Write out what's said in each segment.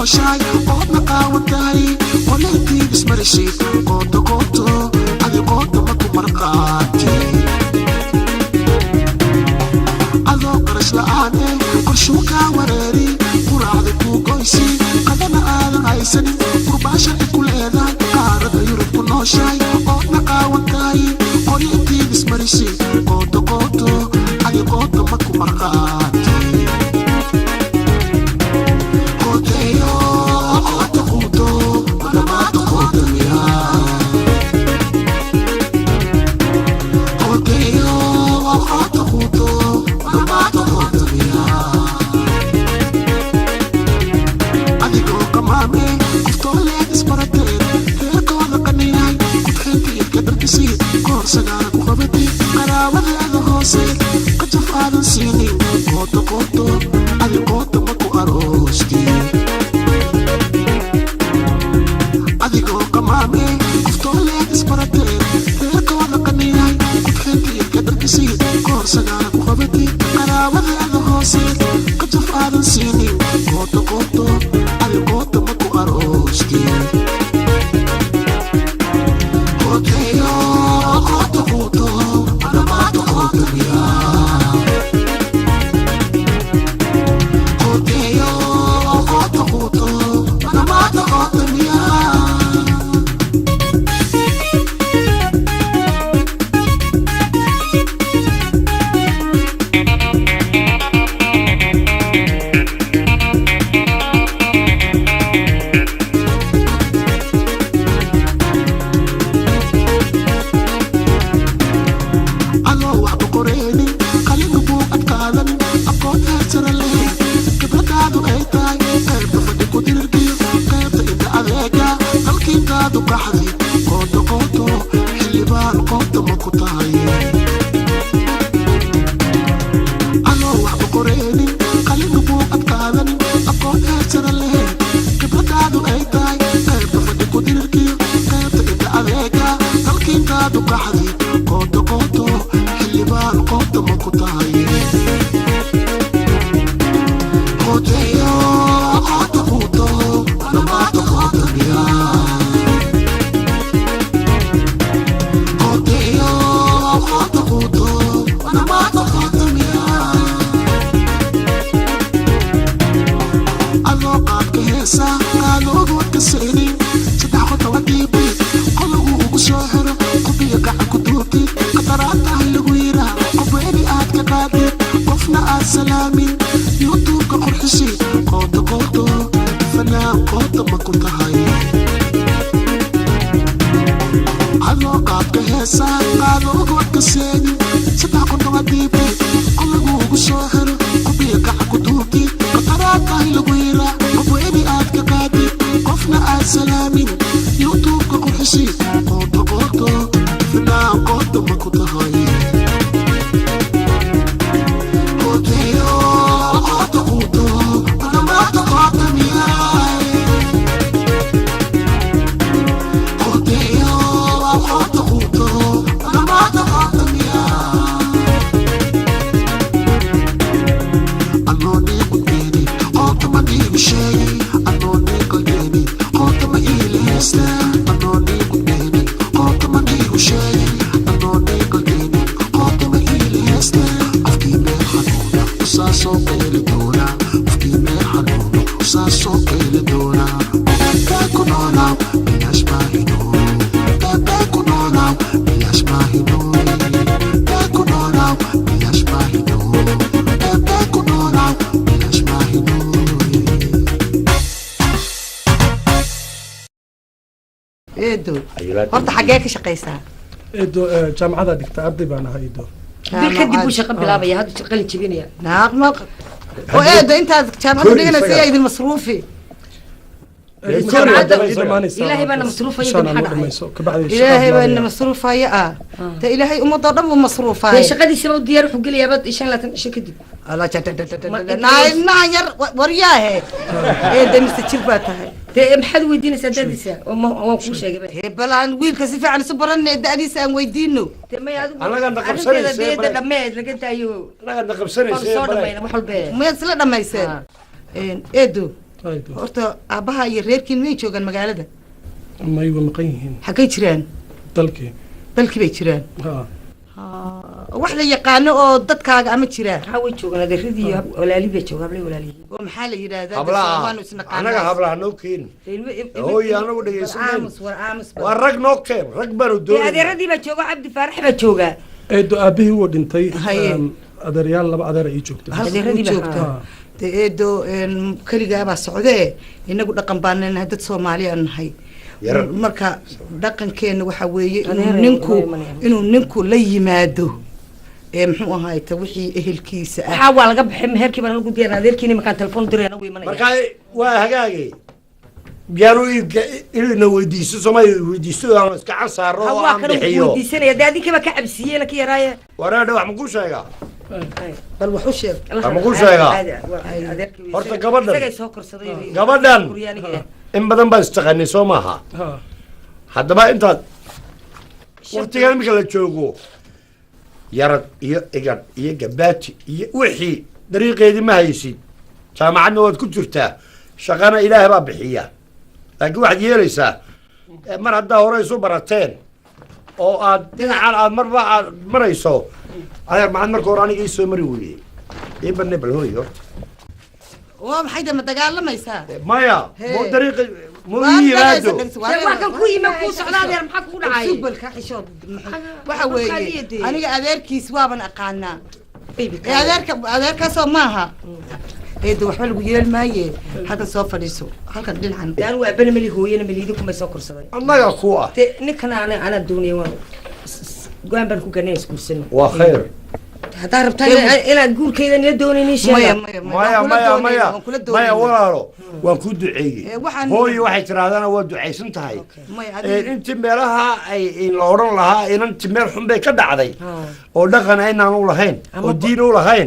nooshahay oodna qaawan tahay qoleyntii ismarishid qooto qooto adi qooto maku marqaati adoo qarash la'aane qorshuu kaa wareeri quraacda kuu goysi qadana aadan haysanin qurbaasha ay ku leedahay qaarada yurub ku nooshahay oodna qaawan tahay qoleyntii ismarishid qooto qooto adi qooto maku marqaati horta xagee ka shaqeysaa jaamacada dhigta arday baan ahay kadib uu shaqo bilaabaya hadda shaqo la jibinaya naaqma oo intaad jaamacada dhiganaysa idin masruufi ilaahay baa masruufaya ilaahay baa masruufaya ta ilaahay umada dhan uu masruufaya shaqadiisa uu diyaar wuxuu galiyaa 25 cisho kadib ala na yar wariyaahe deemista jirbaa tahay maxaad weydiinaysaa dadisa oo ku sheegay balaan wiilka si fiican isu baranay dadisa aan weydiino anaga naqabsanaysa dhameed laga taayo anaga naqabsanaysa ma isla dhameyseen eedo horta aabaha iyo reerkiin may joogaan magaalada may waa maqan yihiin xaggay jiraan dalkii bay jiraan wax la yaqaano oo dadkaaga ama jiraan waxaa way joogaan adeeradii walaali bay joogaan hablay walaalihiin oo maxaa la yidhaahdaa anaga hablaha noo keeni hooy anagu dhegeysanayno waa rag noo keen rag baanu doonayna adeeradii baa jooga cabdi faarax baa jooga eedo aabihii wuu dhintay adeeryaal laba adeer ay joogto adeeradii joogta eedo keligaabaa socdee inagu dhaqan baan nahay dad Soomaali aan nahay marka dhaqankeena waxa weeye inuu ninku la yimaado muxuu ahaay ta wixii ehelkiisa waxa waa laga bixin meherkii baan lagu diyaar adeerkiina markaan telefoon direena way imanayaan marka waa hagaagay biyaaru inuu weydiiso Soomaali weydiiso aan iska casaaro oo aan bixiyo weydiisanaya daadinka ba ka cabsiyeen la kiyaraaya waraada wax ma ku sheegaa bal wuxuu sheeg ma ku sheegaa horta gabadhan in badan baan istaqaanay soo maaha haddaba intaad waqtigan imika la joogo yarad iyo igad iyo gabaati iyo wixii dariiqeedii ma haysid jaamacadna waad ku jirtaa shaqana ilaahay baa bixiya laakiin waxaad yeelaysaa mar haddaa hore isu barateen oo aad dhinacan aad marba aad marayso adeer maxaad marka hore aniga ii soo mari weeyey ii banay bal hooy horta waa maxay dama dagaalamaysaa maya mo dariiqi mo yimaado waa kan ku yima ku socdaa adeer maxaa ku dhacay subalka xishood waxa weeye aniga adeerkiis waaban aqaanaa adeerka soo maaha eedo waxba lagu yeel maaye hadda soo fadhiiso halkan dhinacan daan waa bana mali hooyana maliidi kuma soo korsaday annaga ku ah ninkana ana doonay waan go'aan baan ku ganay iskuursano waa khayr hadaa rabtaa inaad guurkeeda nila doonaynin sheega maya walaalo waan ku duceeyey hooyo waxay tirahdana waa ducaysan tahay intii meelaha ay la odhan lahaa inanti meel xun bay ka dhacday oo dhaqan aynaan u lahayn oo diin u lahayn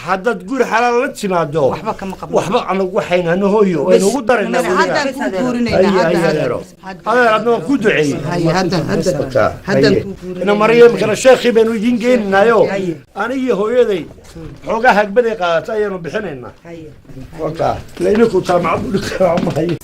haddaad guri xalaal la timaado waxba anagu waxaynano hooyo waynu ugu daraynaa adeer adna waan ku duceeyey ina maryam kala sheekhi baynu idiin geeninaayo anigii hooyaday xoogaa hagbaday qaadata ayaanu bixinaynaa waka layninku jaamacad u dhigtaa mahayo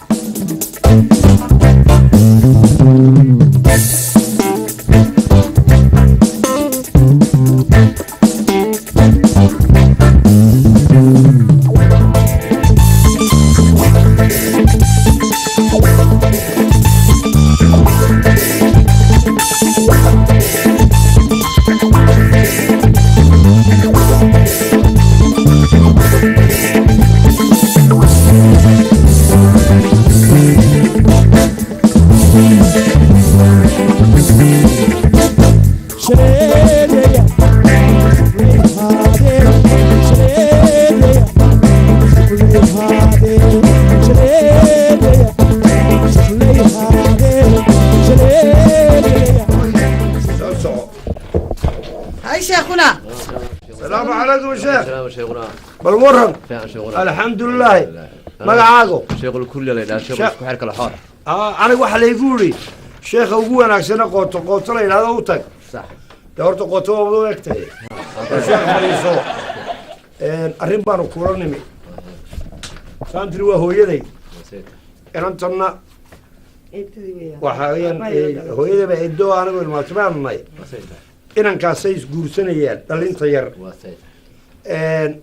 السلام عليكم شيخ بالورن الحمد لله magacaago sheekhu kulli la ilaa sheekhu isku xirka la xoor aniga waxa la igu yiri sheekha ugu wanaagsan qooto la ilaado u tag sax doorto qooto oo waqtay sheekh fariiso arrin baan kula nimi saantri waa hooyaday inantanna waxaan hooyaday baa idoo anigu ilmaatamaanay inankaasay isguursanayaan dhalinta yar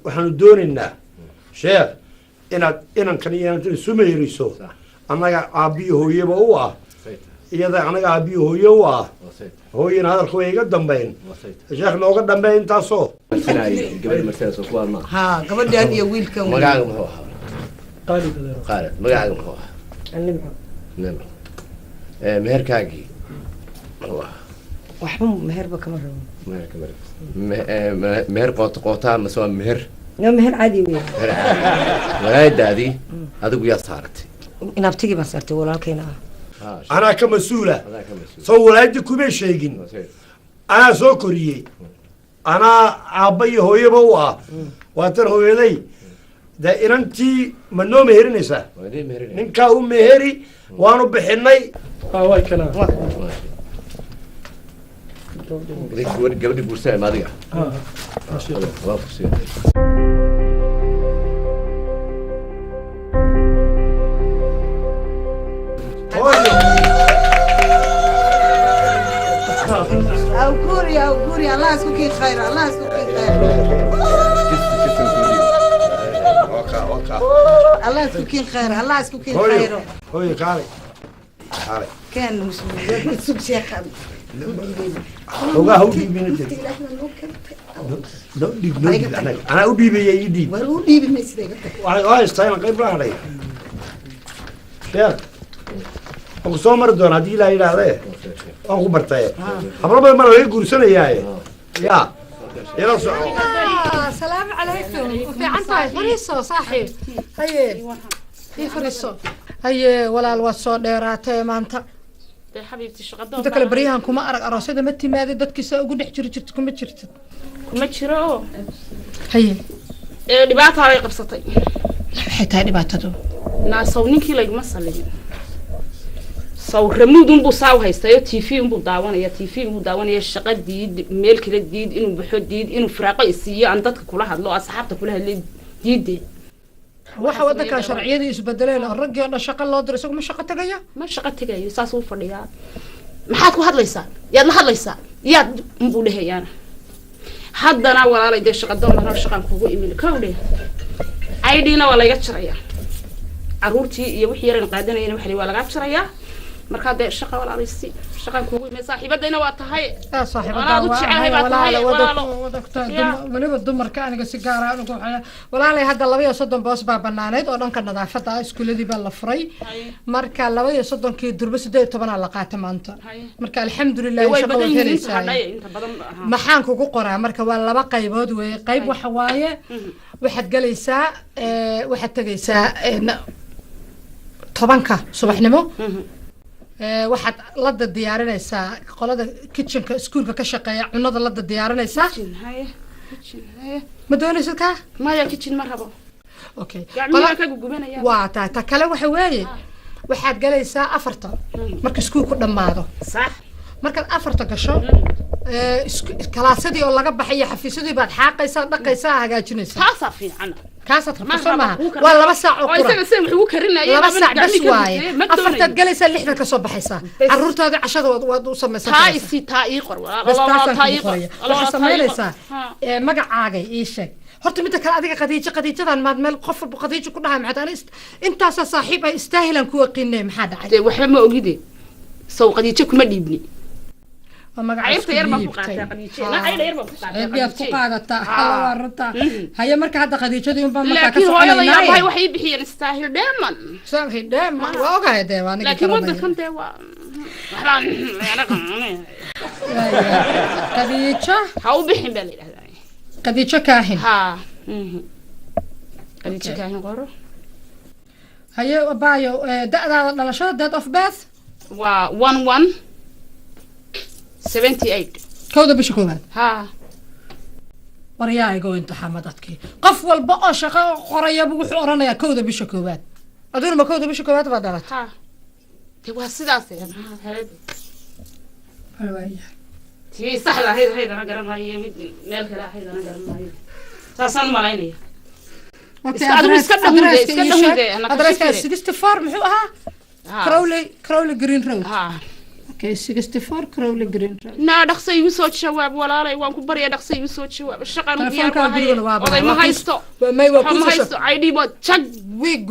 waxaanu doonaynaa sheekh inaad inankan iyo inantan isu meeriso annaga aabbiyo hooyaba u ah iyada anaga aabbiyo hooye u ah hooyana hadalka way iga dambayn sheekh nooga dambeyn intaasoo gabadhaan iyo wiilkan magacaaga muxuu ahaa qaalid magacaaga muxuu ahaa meherkaagii muxuu ahaa waxba meherba kama rabo meher qootaa mase waa meher meher caadi weyn walaadaadii adigu yaa saaratay inaabtigii baan saartay walaalkayna ah anaa ka mas-uula soo walaadi kuma sheegin anaa soo koriyey anaa aabba iyo hooyaba u ah waatan hooyaday dee inantii ma noo meherinaysaa ninkaa u meheri waanu bixinay gabadhi guursanay maadiga waa fursiya أوكوري الله يسكوكي خير الله يسكوكي خير الله يسكوكي خير الله يسكوكي خير هوي قاري كان مش سوق شيخ هو دي من الجد أنا أودي بيا يدي ورودي بالمسيرة وأنا استايم قريب راهي يا أقسم مردون هذه لا إله إلا أقول برتاي أبغى ما له يقول سنة يا يلا سلام عليكم وفي عنتاي فريسو صاحي هي فريسو هي ولا الوصو ديراتي مانتا حبيبتي شقدو انت كلا بريهان كما ارق اراسده ما تيماده dadkiisa ugu dhex jirto kuma jirtid kuma jiro haye dhibaato ay qabsatay waxay tahay dhibaatadu naasaw ninkii laga masalin saw ramuudun buu saaw haystayo TV buu daawanaya shaqo diid meel kala diid inuu baxo diid inuu firaaqo isiiyo aan dadka kula hadlo asxaabta kula hadlay diidde waxa wadanka sharciyada isbedeleen rag iyo shaqo loo diray isagoo ma shaqo tagayo saas uu fadhiyaa maxaad ku hadlaysaa yaad la hadlaysaa yaad buu dhahayaana haddana walaalay de shaqo doon la shaqan kugu iimayl kawdhe ID-na waa laga jirayaa caruurtii iyo wixii yaran qaadanayeen waxa waa laga jirayaa marka de shaqo walaalaysi shaqan kugu iimayl saaxiibadayna waa tahay saaxiibada waliba dumarka aniga si gaar ah anigu walaalay hadda 32 boos baa banaaneed oo dhanka nadaafada iskuuladii baa la furay marka 32kii durba 18 la qaatay maanta marka alxamdulillah shaqo way helaysaa maxaan kugu qoraa marka waa laba qaybood way qayb waxa waaye waxaad galaysaa waxaad tagaysaa 10ka subaxnimo waxaad la diyaarinaysaa qolada kitchenka iskuulka ka shaqeeya cunada la diyaarinaysaa ma doonaysid ka maya kitchen ma rabo okay qolada ka gugubanaya waa ta kale waxa weeye waxaad galaysaa 4 marka iskuulku dhamaado sax markaad 4 gasho kalaasadii oo laga baxay xafiisadii baad xaaqaysaa dhaqaysaa hagaajinaysaa taasa fiican kaasad xusamaha waa 2 saac oo qura isaga wuxuu karinayay 2 saac bas waaye afartaad galaysaa 6 ka soo baxaysaa caruurtaada cashada waad u samaysaa taa ii qor waxa sameynaysaa magacaaga ii sheeg horta mid kale adiga qadiijadan maad meel qof qadiijo ku dhahay maxaad intaas saaxiib ay istaahilan ku qiinay maxaa dhacay waxba ma ogide soo qadiijo kuma dhiibni magacaayta yar ma ku qaatay qadiijo la ayda yar ma ku qaatay ku qaadata hala warta haya marka hadda qadiijadu in baan marka ka soconaynaa waxay bixiyeen istaahil dheeman waa ogahay deewaan laakiin wadankan deewa waxaan qadiijo ha u bixin baa la yiraahdaa qadiijo kaahin ha qadiijo kaahin qoro haya baayo da'daada dhalashada date of birth waa 78 kowda bisha koowaad ha waryaaygo imtixaamadadkii qof walba oo shaqo qoraya wuxuu oranayaa kowda bisha koowaad aduna ma kowda bisha koowaad baa dhalatay ha te waa sidaas tii saxda haydana garanaayo mid meel kale haydana garanaayo saasaan malaynaya iska dhamude adreeska 64 muxuu ahaa Crowley Green Road Okay, 64 Crowley Green Road. Na dhaqsay igu soo jawaab walaalay waan ku bariya dhaqsay igu soo jawaab shaqan u diyaar oday ma haysto ma haysto ID ma tag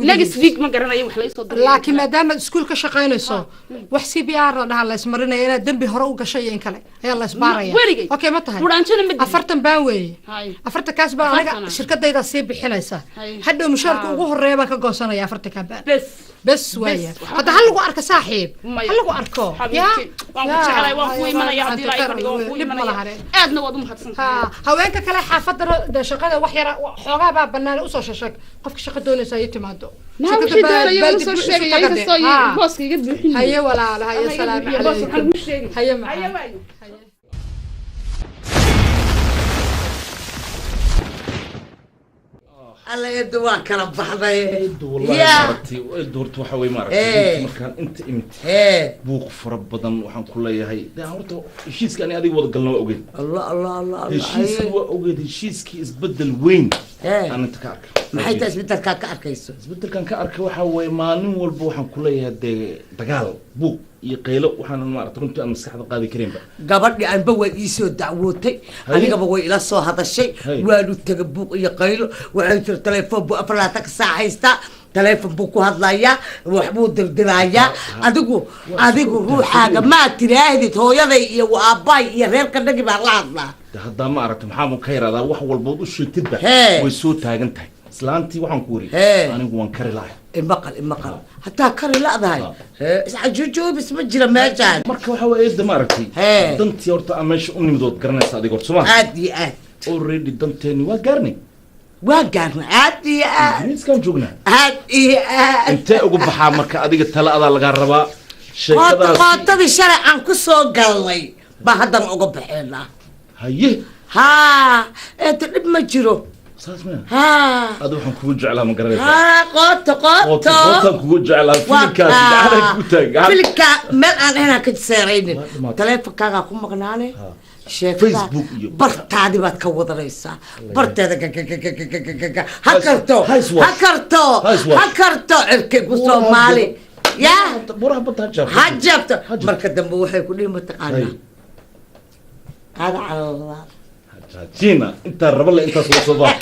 next week ma garanayo wax la soo diray laakiin maadaama iskuul ka shaqeynayso wax CPR la dhaha la ismarinaya inaad dambi hore u gashay in kale ayaa la isbaaraya okay ma tahay 40 baan weeye 40 kaas baan aniga shirkadayda sii bixinaysa hadhow mushaarka ugu horeeya baan ka goosanaya 40 ka baan bas weeye hada hal lagu arko saaxiib hal lagu arko ya waan ku jeclay waan ku imanaya hadii la iga dhigo ku imanaya aadna waad u mahadsantahay haweenka kale xaafadda shaqada wax yar xoogaa baa banaan u soo shaqeey qofka shaqo doonaysa ay timaado shaqada baa soo sheegay inta soo booska iga buuxin haye walaal haye salaam alaykum haye ma alla eedo waa kala baxday doorto waxa way maaragtay markaan inta imid buuq fara badan waxaan ku leeyahay horta heshiiska ani adiga wada galna waa ogeed allah heshiiska waa ogeed heshiiskii isbedel weyn أنا أنت كأرك ما حيت أسبتر كأركيسو أسبتر كان كأرك وحوي ما نول بوحن كلية دجال بوق يقيلوا وحنا ما أعتقد أن مسح قاضي كريم بقى قبل أن بوي يسوي دعوتي أنا بوي إلى صو هذا الشيء وقالوا تجبوق يقيلوا وعند التليفون بأفراتك ساعة يستا تليفون بوكو هذلايا وحبود الدرايا أدقو روح حاجة ما تراهدي هو يضي وأباي يرير كنا جب الله هذا ما أعرف محامو كير هذا وح والبوض شو تذبح ويسوت هاجنتها سلانتي وحن كوري أنا جوان كري لاي المقل حتى كري لا ذا عجوجو بس مجرى ما جان مركب وحوا إيه دمارتي دنتي ورتا أمش أمي مدود قرني صادق قلت سما عادي already دنتني وقرني عادي ميز كم جوجنا عادي أنت أقول بحامك أديك التلا هذا الجربا شيء كذا قاطع بالشارع عن كسو قلي بهذا أقول بحنا هيه ها أنت مجرو ها هذا وحن كوج على مقرني ها قاطع كوج على فيلك على كوتك فيلك ما أنا هنا كنت سيرين تلفون كذا كم مقنعني فيسبوك برتادي بات كوض رئيسا برتادي هكرتو عركي قصو مالي يا بروح بطل هجبت مركز دمبو وحي كل متقانا هذا على الله جينا انت الربل انت صوصبا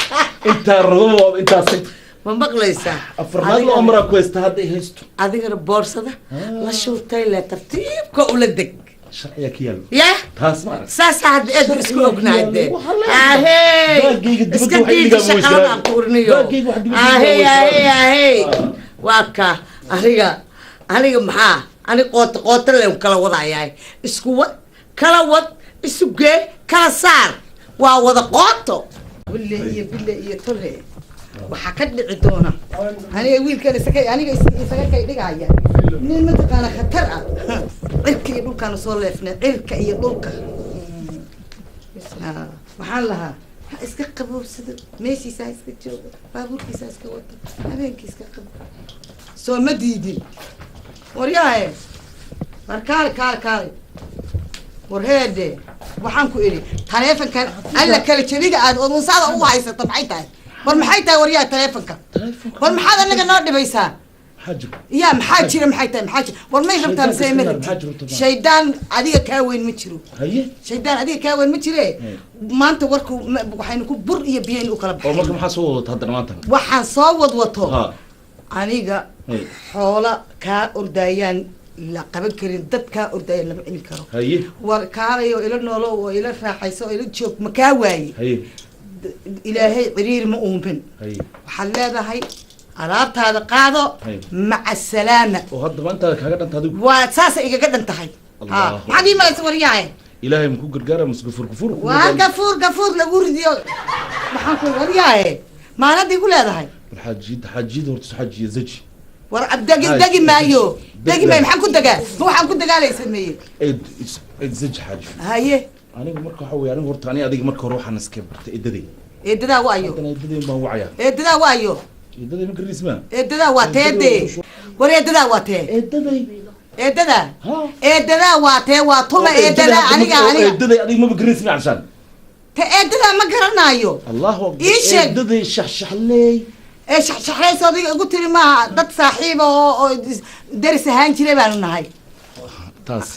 انت الربل انت صيت ما بقليسا افرماد الامر كويس هذا هيستو هذيك البورصه ده لا شوتي لا ترتيب كولدك شقيا كيلو يا تاسمع ساس هاد ادرس كوغنا هاد اهي اسكتي شقاله كورنيو اهي واكا aniga maxaa ani qoot le kala wadaayay isku kala wad isuge kala saar waa wada qooto billahi tole waxa ka dhici doona aniga wiilkan isaga kay dhigaya nin ma taqaan khatar ah cirka iyo dhulkan soo leefnay cirka iyo dhulka waxaan lahaa iska qabowsada meeshiisa iska joogo baabuurkiisa iska wato habeenkiisa iska qabo soo ma diidin waryahay kaal warheede waxaan ku iri taleefankan alla kala jadiga aad oo musaada ugu haysato maxay tahay war maxay tahay waryahay taleefanka war maxaad anaga noo dhibaysaa يا محاجر محايتان محاجر والله يغبطها مسيمة شيطان عادية كاوين متشرو شيطان عادية كاوين متشري ما أنت وركو وحينكو بر يبين وقلب أو مركم حصوت هذا ما أنت وحصوت وطو أنيقا حولا كأردايان لا قبل كرين دب كأردايان لما عمل كرو وكاريو إلى النولو وإلى الراحيسو إلى الشوك مكاواي إلهي عرير مؤمن وحلابا هاي عرفت هذا قاضو مع السلامة وهذا ما أنت كهذا أنت هذا وأساسا إيجا قد انتهي ما عندي ما يسوي ياي إلهي مكو قرقارة مس قفور وقفور لقور ديو ما حنقول ورياي ما ندي يقول هذا هاي الحاجي دورت حاجي زجي ورا دقي مايو دقي مايو حنكون دقا هو حنكون دقا ليس مي زج حاجة هاي أنا مركو حوي أنا ورت أنا أديك مركو روح أنا سكبرت إددي وايو إددي ما وعيا إددا وايو إددي ممكن اسمه إددا واتيدي ورا إددا واتي إددا إددا واتي واتوما إددا أنا إددي أديك ما ممكن اسمه عشان إددا ما قرنايو الله أكبر إيش إددي شح لي إيش شحلي صديق قلت لي ما ضد صاحبه درس هانجري بانو هاي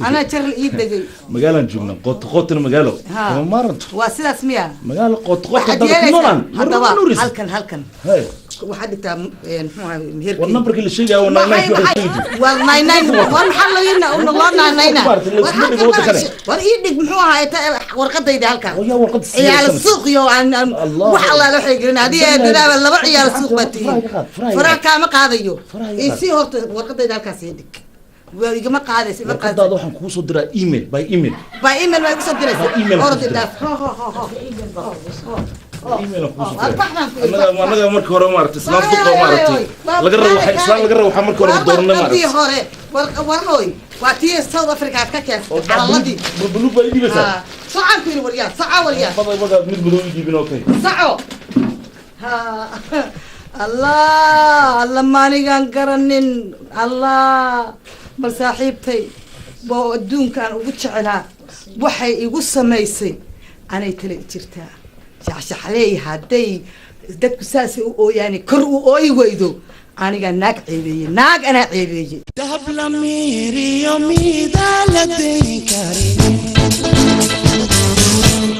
أنا ترى الإيد دقي مقالة جملة قطنا مقالة ما مرت واسيد اسميها مقالة قط ده هلكن واحد تام مهير والنمبر كل شيء أو ناين والحل ينا والله ناين والإيد محوها ورقة يدي هلكن هي على السوق يو عن وحلا لو حيقرنا هذه ده ولا بقي على السوق بتي فراك كام قاضيو يسي هو ورقة يدي هلكن سيدك ويجمع قاعدة ما قاعدة هذا وحن كوسو درا إيميل باي إيميل ما يكسر درا إيميل أرد الدف إيميل أنا مرك هرم مارت إسلام فوق مارتي لقرر وح مرك هرم دورنا مارت دي هره ورلوي واتي ساوث أفريقيا كيف على الله دي بلو بايدي بس ساعة كيلو وريا ساعة وريا بدأ من بلو يجي بنوكي ساعة الله ما نيجان كرنين الله بل صاحبتي بودون كان وجعلها وحي يقول سميسي أنا يتلقى جرتها شحلي هدي dadku saasay u ooyaani kor u ooyi weydo aniga naag ceebeeye naag anaa ceebeeye dahab la miiriyo midaa la dayn karin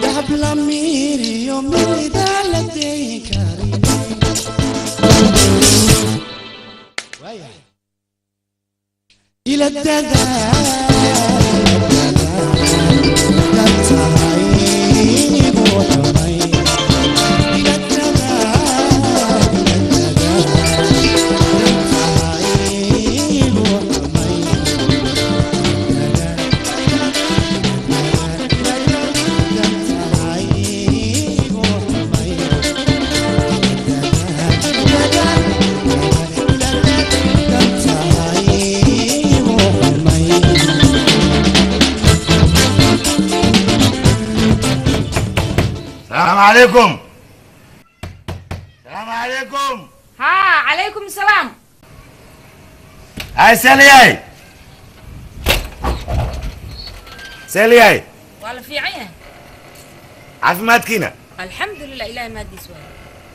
dahab la miiriyo midaa la dayn karin ila السلام عليكم. السلام عليكم. ها عليكم السلام. هاي سالياي. سالياي. والله في عينه. عارف ما تكينا. الحمد لله إلهي ما ادي سؤال.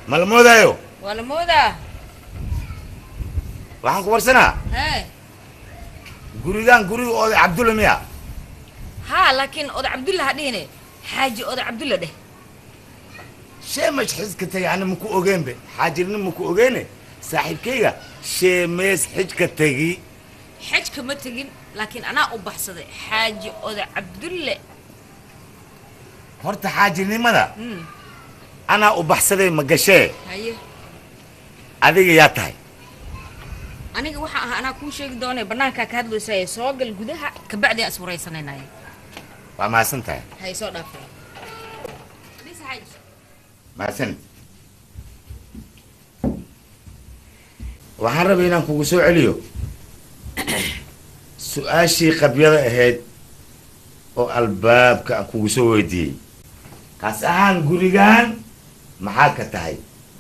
ملموذة يو. ولا موذة. waxaan ku warsanaa gurigan guriga oday cabdulla miya ها لكن أود عبد الله هدينه حاجة أود عبد الله ده شيء مش حز كتير أنا مكو أوجين به حاجرني مكو أوجينه صاحب كيا شيء مس حج كتير حاج كم تجين لكن أنا أبحث حاجة أود عبد الله هرت حاجرني ماذا أنا أبحث مجشة هاي هذه يا تاي أنا وح أنا كل شيء دوني بناك كهذا سيء سوق الجودها كبعد أسبوعين سنين وما سنتها هاي صوت أفضل ليس حاج ما سنت waxaan rabay inaan kugu soo celiyo su-aashii qabyada ahayd oo albaabka aan kugu soo weydiiyey kaas ahaan gurigan maxaa ka tahay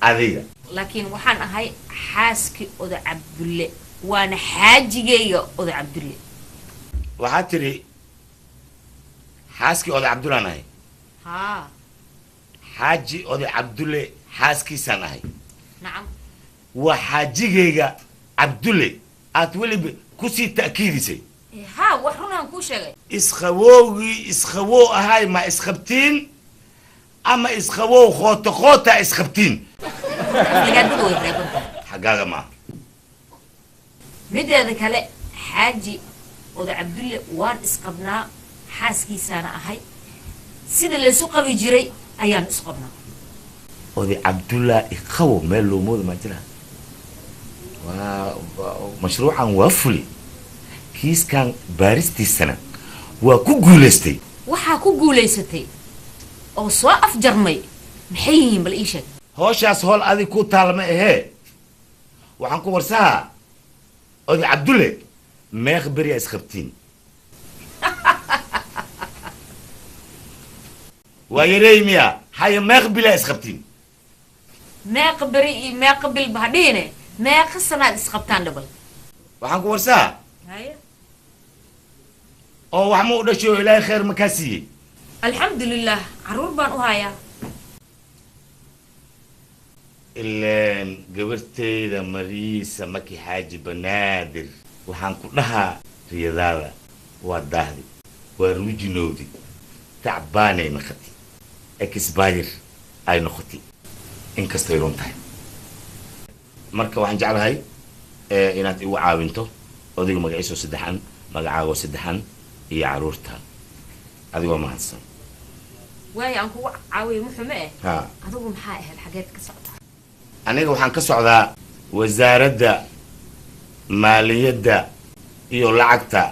adiga لكن وحن هاي حاسك أود عبد الله وأنا حاجي أود عبد الله waxaad tiri xaaskii oday cabdulla nahay ها xaaji oday cabdulle xaaskiisaan ahay نعم waa xaajigayga cabdulle aad weliba kusii ta'kiidisay ها وحنا نكون شيء isqawoogii isqawow ahay ma isqabtiin ama isqawow khoota isqabtiin xaggaaga maaha mideeda kale xaaji oday cabdulle waan isqabnaa xaaskiisaana ahay sida laysu qabi jiray ayaan isqabnaa oday cabdulla iqawo meel loo mooda ma jira waa mashruucan waa fuli kiiskan baaristiisana waa ku guulaystay waxaa ku guulaysatay oo soo afjarmay maxay yihiin bal ii sheeg howshaas howl adig ku taalma ahee waxaan ku warsahaa oday cabdulle meeq beriyaa isqabtiin waa yareey miya haya meeq bilaa isqabtiin meeqa beri iyo meeqa bil bahadhiine meeqa sanaad isqabtaan dhabal waxaan ku warsahaa haya oo wax ma u dhashay oo ilaahay khayr ma kaa siiyey alxamdulilah caruur baan u hayaa ilaan gabartayda mariisa maki xaaji banaadir waxaan ku dhahaa riyadaada waa daahdi waa ruujinowdi tacbaanay noqotay exbayr ay noqotay inkastay run tahay marka waxaan jeclahay inaad igu caawinto odayga magaciisoo saddexan magacaagoo saddexan iyo caruurta adigoo mahadsan waayo aan kugu caawiyo muxume eh ha adigu maxaa ahayd xageed ka socdaa aniga waxaan ka socdaa wasaaradda maaliyadda iyo lacagta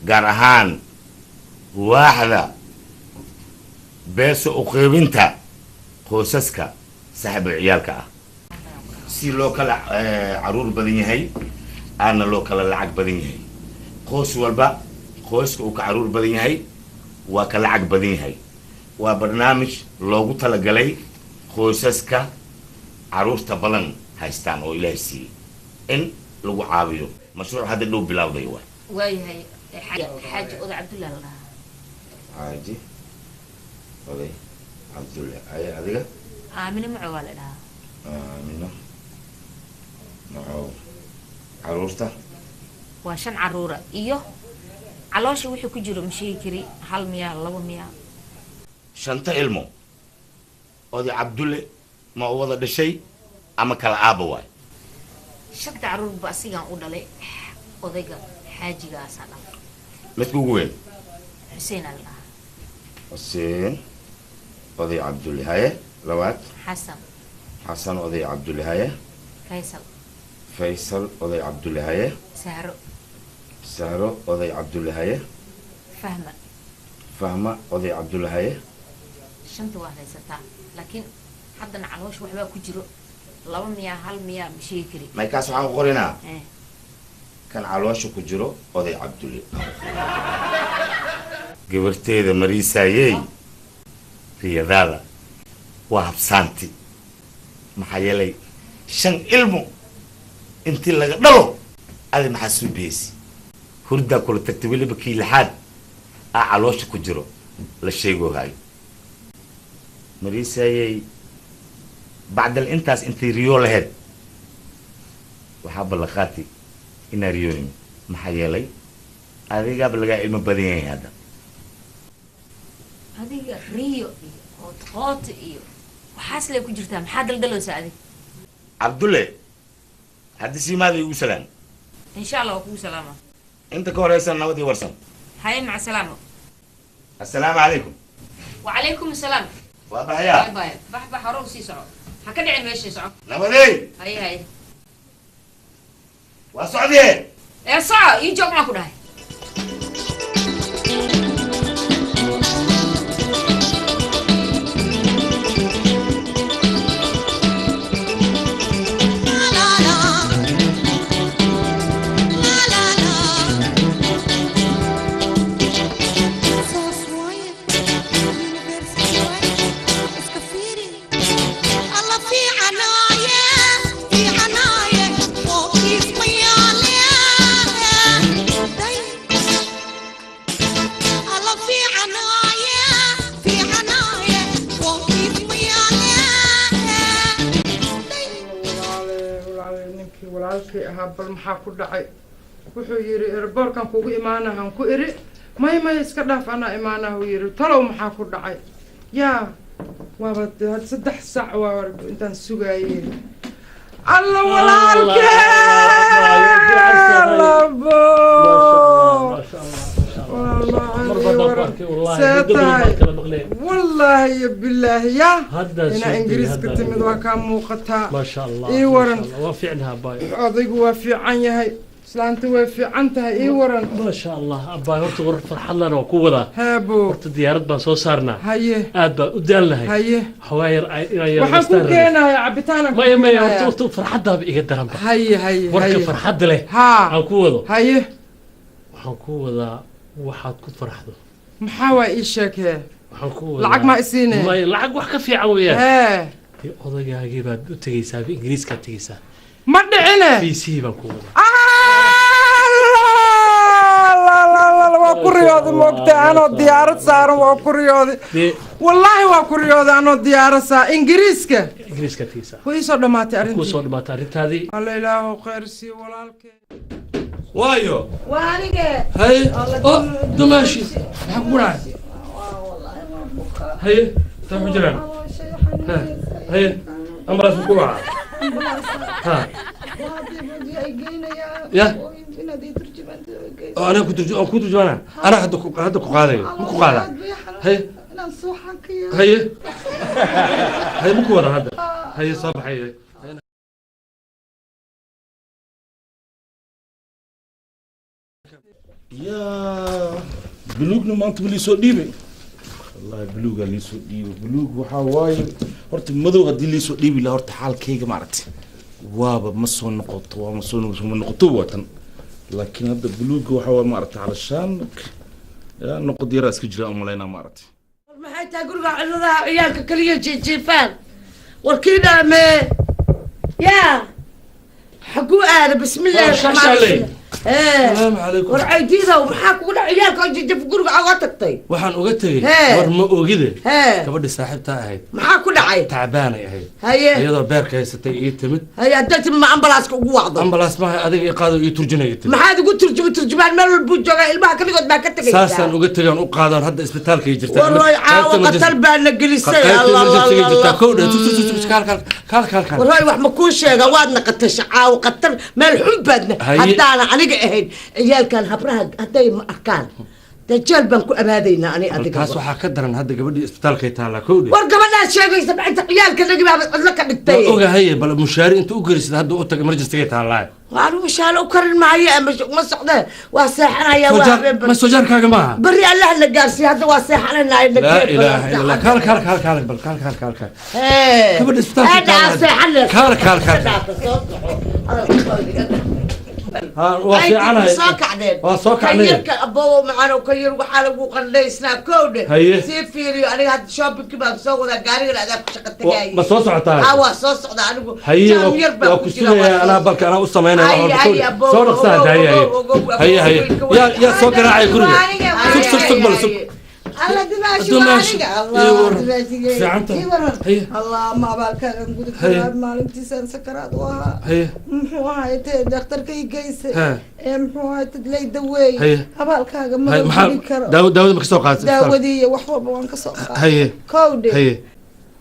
gaar ahaan waaxda beeso u qeybinta qoysaska saaxiibul ciyaalka ah si loo kala caruur badan yahay aana loo kala lacag badan yahay qoys walba qoyska uu ka caruur badan yahay waa ka lacag badan yahay waa barnaamij loogu talagalay qoysaska caruurta badan haystaan oo ilaahay siiyey in lagu caawiyo mashruuc hadda dhow bilowday waa waayahay xaaji oday cabdulla la dhahaa xaaji oday cabdulla ay adiga aamine maco waa la dhahaa aamino caruurta waa 5 caruura iyo caloosha wixii ku jiro mashii kiri 1 miya 2 miya 5 ilmo oday Cabdulle ma wada dhashay ama kala aaba waay 5 caruur ba asigan u dhalay odayga xaajigaas ah midku ugu weyn Hussein Allah Hussein oday Cabdulle haye labaad Hassan oday Cabdulle haye Faisal oday Cabdulle haye Sahro oday Cabdulle haye Fahma oday Cabdulle haye shanta waa haysataa laakiin haddana caloosh waxba ku jiro 2 miya 1 miya mashii kiri ma kaas waxaan qorinaa kan caloosha ku jiro oday Cabdulle gabarteeda mariisayay riyadaada waa habsaanti maxaa yeelay 5 ilmo intii laga dhalo adi maxaa soo beesi hurda kula tagtay weliba kii lixaad caloosha ku jiro la sheego hay mariisayay bacdal intaas intii riyo lahayd waxaa balaqaati inaa riyoonin maxaa yeelay adigaaba lagaa ilmo badan yahay hadda adiga riyo iyo qoot iyo waxaas lay ku jirtaa maxaa daldaloosa adig Cabdulle hadda siimaada igu salaam insha Allah ku salaama inta ka horeysan nabadii warsan hay mac salaamo assalaamu calaykum wa calaykum asalaam waa baxaya bax horow sii soco ha ka dhicin meesha soco nabadey hay waa socdee soco ii joog ma ku dhahay bal maxaa ku dhacay wuxuu yiri airportkan kugu imaanahan ku iri may iska dhaaf ana imaanaha uu yiri talow maxaa ku dhacay yaa waaba 3 saac waa intaan sugaayay alla والله بالله يا هنا انجليز كنت من وكا موقتا ما شاء الله اي ورن وافعنها باي اضيق وافي عن يهي سلانت وافي عنتها اي ورن ما شاء الله ابا هرت غرف فرحان لنا وكودا هابو هرت ديارت بان سو سارنا هيه اد با ودان لهي هيه حواير اي waxaan ku keenay cabitaana ما هرت فرحدها iga daran ba هيه warka farxad leh aan ku wado هيه waxaan ku wadaa waxaad ku farxdo maxaa waa ii sheekee waxaan ku lacag ma isiinay may lacag wax ka fiican weeyaan odagaagii baad u tagaysaa ingiriiska tagaysaa ma dhicine PC baan ku wadaa waa ku riyooday moogtaa anoo diyaarad saaran waa ku riyooday wallaahi waa ku riyooday anoo diyaarad saaran ingiriiska tagaysaa way soo dhamaatay arrintii ku soo dhamaatay arrintaadii alla ilaahu khayr sii walaalkee وايو وانيجي هاي دماشي حقولها هاي تم جيران هاي امراض بكره ها يا انا كنت جوانا انا هذا قاعد مو قاعد هاي هاي بكره هذا هاي صباح هاي يا بلوغنا ما انت بلي سو ديبي والله بلوغ اللي سو ديبي بلوغ waxa way horta madow hadii li soo dhiibi la horta xaalkayga maaragtay waaba ma soo noqoto waa ma soo noqoto watan laakiin hadda buluuga waxa way maaragtay halashaan ya noqod yara iska jira umaleena maaragtay maxay taa guriga ciladaha ciyaalka kaliya jiifaan warkiina me ya xagu aada bismillaah السلام عليكم ورعيتيها ومحاك ولا عيالك جف قرق عواتك waxaan uga tagay war ma ogide gabadhi saaxiibta ahayd maxaa ku dhacay tacbaanay ahayd haye iyadoo beerka haysatay ii timid haye hadda ma ambalaaska ugu wacdo ambalaas ma adiga ii qaado ii turjinayay timid maxaad ugu turjumaan meel walba jooga ilmaha kaligood baa ka tagay saasaan uga tagay u qaadaan hadda isbitaalka ay jirtaa wallahi caawa qatal baa la gelisay allah wallahi wax ma ku sheega waad naqatay caawa qatal meel xun baadna haddaana aniga ahayn ciyaalkan habraha hadday ma arkaan dajal baan ku abaadaynaa ani adiga kaas waxaa ka daran hadda gabadhii isbitaalka taala kowdhe war gabadhaas sheegaysa inta ciyaalka nagi baa cidla ka dhigtay ogahay bal mushaari inta u garisid hadda u tag emergency taala waanu mushaalo u karin maayo ma socdee waa seexanaya waa ma sojarkaaga maaha bari allah la gaarsiiyo hadda waa seexanayna la ilaaha illa allah kal bal kal gabadha isbitaalka taala waa soo kacdeen kayirka aboo macaan kayir waxaa lagu qandhaysnaa kowdhe sii fiiriyo aniga hadda shoppingki baan soo wadaa gaarigan adaa ku shaqa tagaayay ma soo socotaa waa soo socdaa anigu jaamyar baa ku jira anaa balka anaa u sameynaya soo dhaqsaa haye yaa soo garaacay guriga sug bal sug الله دماشي الله دماشي الله ما بالك نقول كلام مالك تسان سكرات وها محوها دكتور كي جيس محوها تدلي دوي بالك ما داود ما كسو قاس داودي وحوب وان كسو هي كودي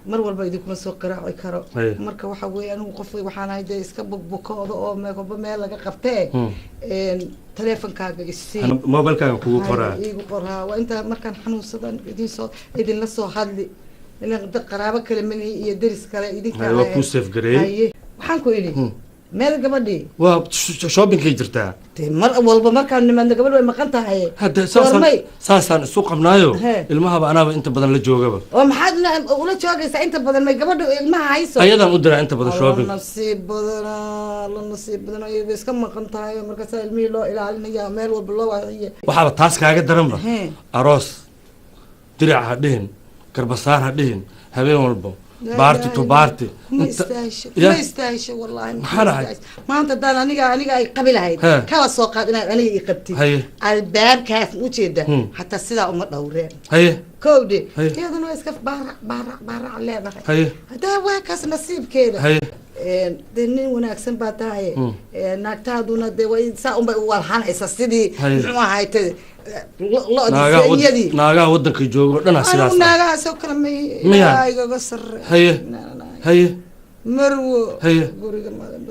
mar walba idinku soo qaraaci karo marka waxa weeyaan uu qof waxaan hayday iska bugbukoodo oo meelba meel laga qabtee teleefankaaga isii mobilkaaga kugu qoraa igu qoraa waa inta markaan xanuunsadan idin la soo hadli ilaa dad qaraabo kale mani iyo deris kale idinka waa ku safe gareey waxaan ku idhi meel gabadhii waa shoppingkay jirtaa mar walba markaan nimaadna gabadh way maqan tahay hadda saasaan isu qabnaayo ilmahaba anaaba inta badan la joogaba oo maxaad ula joogaysaa inta badan may gabadha ilmaha hayso ayadaan u diraa inta badan shopping nasiib badan ay iska maqan tahay markaas ilmihii loo ilaalinaya meel walba loo waaciye waxaaba taas kaaga daranba aroos dirac ha dhihin garbasaar ha dhihin habeen walba بارتي تو بارتي ما يستاهش والله ما انت دان انيغا اي قبل هاي كوا سو قادنا انيغا اي قبتي الباب كاس وجيده حتى سدا uma dhowreen كودي يادنا اسكف بارع leedahay hada waa kaas nasiibkeeda nin wanaagsan baa tahay naagtaaduna de way saa un bay u walhanaysa sidii muxuu ahaaytay naagaha wadanka joogo dhana sidaas naagaha soo kala may igaga sarre haye marwo guriga madan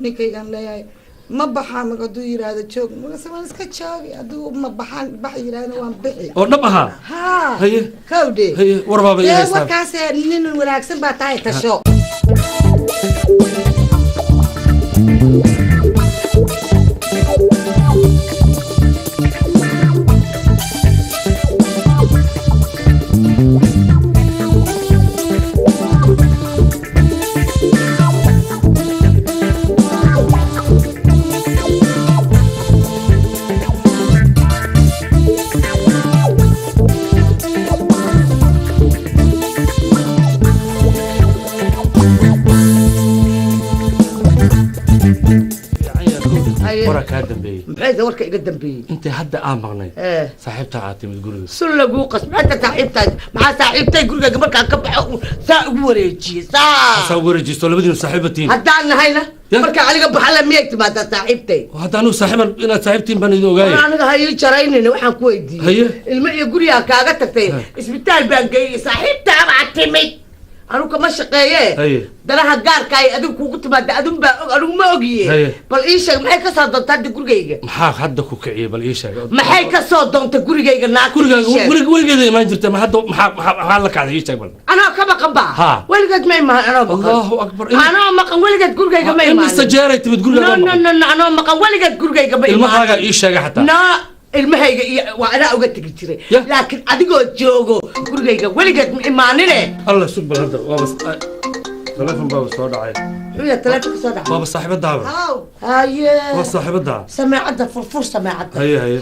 ninkaygan leeyahay ma baxaa mag hadduu yidhaahdo joog magase waan iska joogi hadduu ma baxaan bax yidhaahdo waan bixi oo dhab ahaa haye kawdhe warbaaba warkaas nin wanaagsan baa tahay tasho محيز ورك يقدم بي انت هدا مقني صاحبتها عاتمد غوري سله قوقس انت صاحبتها مع صاحبتي غوري marka ka baxo saa ugu wareejiye labadii saaxiibatiin hadaan hayna marka aniga baxala miyay timaada saaxiibtay hadaan saaxiiban ina saaxiibtiin baan idin ogaayay aniga hay jaraynayna waxaan ku weydiiyay ilmo iyo guriga kaaga tagtay isbitaal baan geeyay saaxiibtaa caatimid أنا كمان شقية دلها جار كاي أدم كوكت ما أدم أنا ما أجيه بل إيش ما هي كسر دم تدي كورجيجا ما حد كوكعية بل إيش ما هي كسر دم تكورجيجا ناك كورجيجا ما جرت ما حد ما لك على إيش بل أنا كم قبا ولقت ما أنا الله أكبر أنا ما قم ولقت كورجيجا ما إما السجارة تبتقول لا أنا ما قم ولقت كورجيجا ما المخرج إيش حتى المهيجا وأنا أوقات كتير لكن أديكو جوجو كورجيجا ولقت إيمانينه الله سبحان الله وبس تلفون بابا صار دعاء هي تلفون صار دعاء بابا صاحب الدعوة هاي بابا صاحب الدعوة سماعة فرفور سماعة هي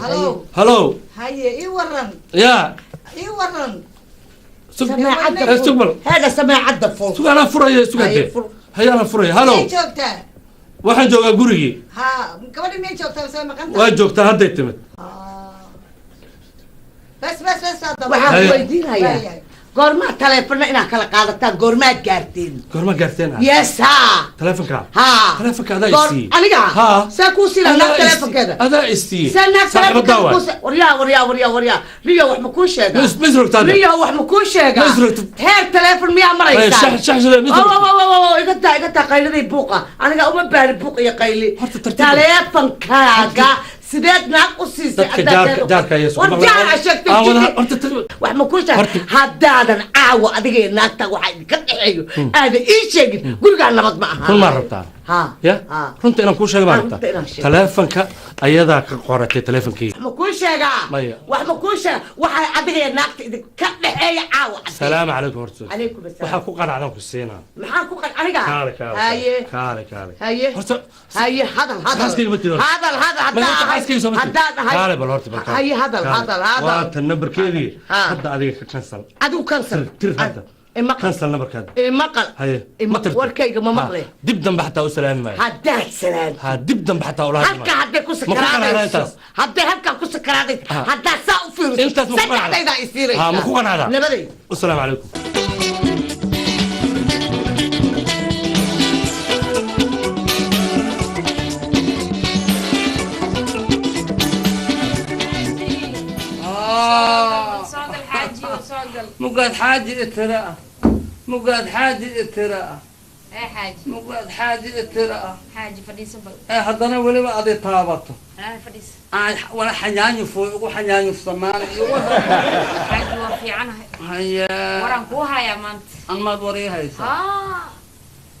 هلو هاي إيه ورن يا إيه ورن سماعة استقبل هذا سماعة فرفور سو أنا فرية سو هي أنا فرية هلو waxaan joogaa gurigii ها gabadhi miyay joogtaa soo maqanta waa joogtaa hadday timid بس بس بس waxaan weydiinayaa goormaa taleefana inaad kala qaadataan goormaad gaarteen goorma gaarteen yes ha taleefanka ha taleefanka adaa isii aniga saa kuu siina naag taleefankeeda adaa isii saa naag taleefankeeda waryaa riyo wax ma kuu sheega riyo wax ma kuu sheega heer taleefan miyaa maraysaa iga taa qayliday buuqa aniga uma baari buuq iyo qayli taleefankaaga sideed naag u siisay wax ma kuu sheega haddaadan caawa adiga iyo naagta waxaa idinka dhexeeyo aadan ii sheegin gurigaa nabad ma aha run maa rabtaa ya runta inaan kuu sheega maa rabtaa taleefanka ayadaa ka qoratay taleefankeyga wax ma kuu sheegaa wax ma kuu sheega waxaa adiga iyo naagta idinka dhexeeya caawa salaamu calaykum horta waxaa ku qanacdan ku siinaa maxaa ku qan aniga haye horta haye hadal kaale bal horta bal haye hadal waa tan nambarkeedii hadda adiga ka kansal adigu kansal tir hadda kansal nambarkaada maqal haye warkayga ma maqle dib dambe xataa u salaami maayo haddaad salaam dib dambe xataa ula halka hadday ku sakaraadayso hadday halkaa ku sakaraaday haddaad saa u fiiriso saddexdaydaa isiiraysaa ma ku qanacdaa nabaday wasalaamu calaykum مقعد حاجة اتراء مقعد حاجة اتراء ايه حاجة مقعد حاجة اتراء حاجة فديسة بل ايه حضنا ولي بعضي طابته فديسة ولا حناني فوق وحناني في الصمان حاجة وفي عنها هيا ورنكوها يا مانت أنا ما دوريها يسا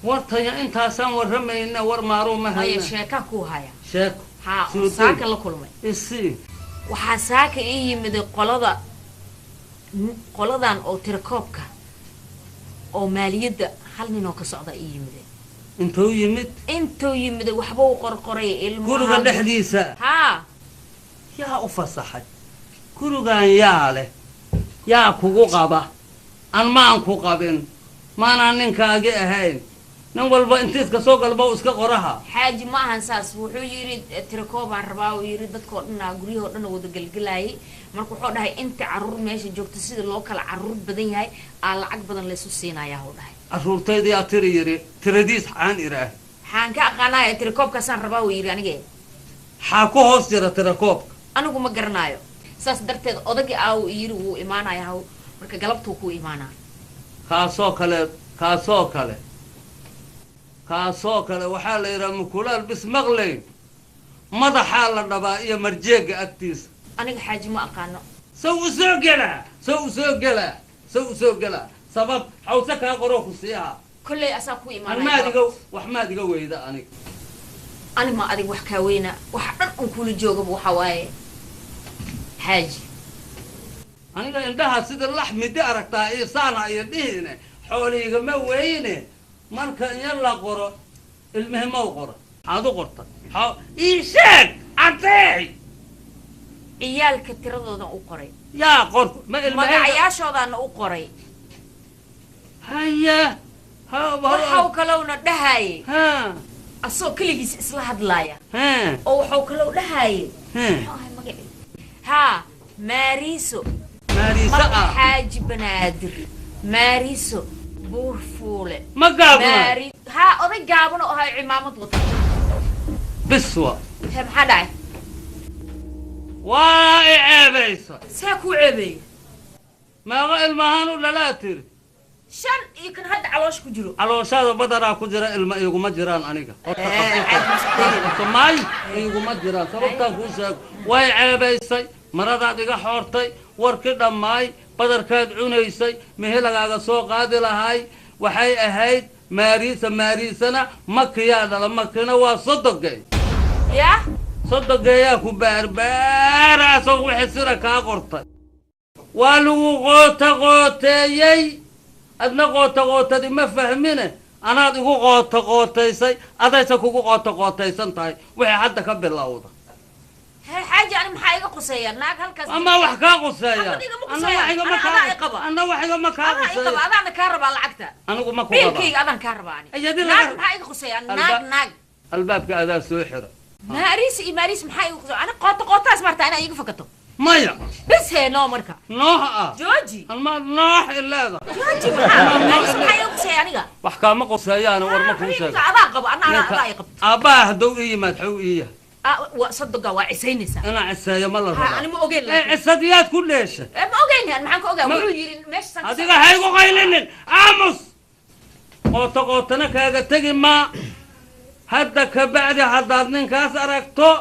ورطيا انت هسان ورمي إنا ورمارومة هيا شاكا كوها يا شاكو ها وساكا لكلمي إسي وحاساكا إيه مدي قلدا qoladan oo tirakoobka oo maaliyadda hal nin oo ka socda ii yimid intuu yimid waxba uu qorqoray ilmo guriga dhexdiisa yaa u fasaxay gurigan yaa leh yaa kugu qaba aan maan ku qabin maanaan ninkaagi ahayn nin walba intiis ka soo galba iska qoraha xaaji ma ahan saas wuxuu yiri tirakoobaan rabaa uu yiri dadkoo dhan guryahoo dhan wada galgalayay marka wuxuu dhahay inta caruur meesha joogto sida loo kala caruur badan yahay aan lacag badan la isu siinayaa uu dhahay caruurtayda yaa tiri yiri tiradiis xaan iraah xaan ka aqaanaya tirakoobkaasaan rabaa uu yiri aniga xaa ku hoos jira tirakoobka anigu ma garanayo saas darteed odagii aa uu yiri wuu imaanayaa marka galabtuu ku imaanaa kaasoo kale waxaa la yidhaha mukulaal bis maqlayn madaxaa la dhabaa iyo marjeega agtiisa aniga xaaji ma aqaano sow u soo gelaa sabab xawse kaa qoroo ku siihaa kolley asaa ku imaanaya wax maad iga weyda aniga ani ma adig wax kaa weyna waxa dhan un kula joogaba waxa waaye xaaji aniga indhaha sida lax midi aragtaa iyo saana iyo dhihine xooliigama weyne marka in la qoro ilmihimow qoro maxaad u qorta ii sheeg cadeey ciyaalka tiradoodan u qoray yaa qor magacayaashoodaana u qoray haya waxau kalowna dhahaye asoo keligiis isla hadlaaya oo waxau kalow dhahaye haa maariiso xaaji banaadir maariiso buur fuule ma gaabna haa oday gaaban oo ahay cimaamad wata biswa maxaa dhacay waa i ceebaysa saa kuu ceebeeya maaqa ilmahaan u dhalaa tiri 5 iyo kan hadda caloosh ku jiro calooshaada badaraa ku jira ilma iguma jiraan aniga maay iguma jiraan sababtaan kuu sheeg way ceebaysay maradaad iga xoortay warkii dhammaay badarkaad cunaysay mehelagaaga soo qaadi lahay waxay ahayd maariisana makiyaa dhala makina waa sodogey sodogeeyaa ku baarbaaraasoo wixii sira kaa qortay waa lagu qooteeyey adna qootaqootadi ma fahmine anaad igu qootaysay adaysa kugu qootaysan tahay wixii hadda ka bilowda حاجة أنا محايقة قصير ناك هالكاس أما وحكا قصير أنا وحكا ما كاربا أنا كاربا العكتة أنا ما كاربا بيلكي أنا كاربا ناك محايقة قصير ناك albaabka adaa soo xira ماريس محاي أنا قطة أسمعت أنا يجي فكتو مايا بس هي نو مركا نوح جوجي الما نوح إلا هذا جوجي ماريس محاي يقصي يعني وحكا قصي أنا ورمك وشك أنا رايق أباه دوئي مدحوئية وصدق وعسيني سا أنا عسايا مالله أنا ما أقول لك عساديات كلش ما أقول أنا معك أقول ماشي هذيك هايقو قايلين عامس قوتنا كاغا تجي ما هدا كبعد هداد نينكاس أركتو